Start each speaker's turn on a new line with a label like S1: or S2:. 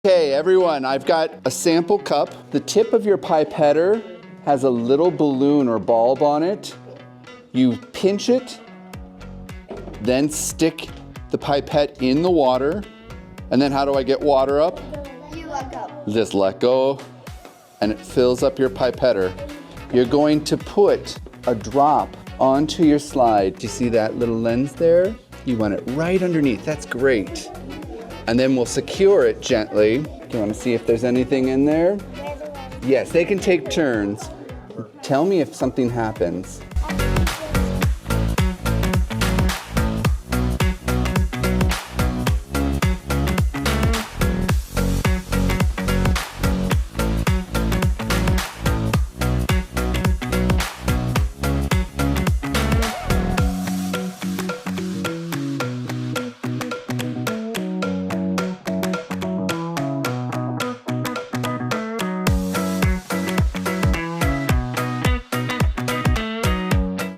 S1: Okay, everyone, I've got a sample cup. The tip of your pipetter has a little balloon or bulb on it. You pinch it, then stick the pipette in the water. And then how do I get water up?
S2: You let go.
S1: Just let go, and it fills up your pipetter. You're going to put a drop onto your slide. Do you see that little lens there? You want it right underneath. That's great. And then we'll secure it gently. Do you want to see if there's anything in there? Yes, they can take turns. Tell me if something happens.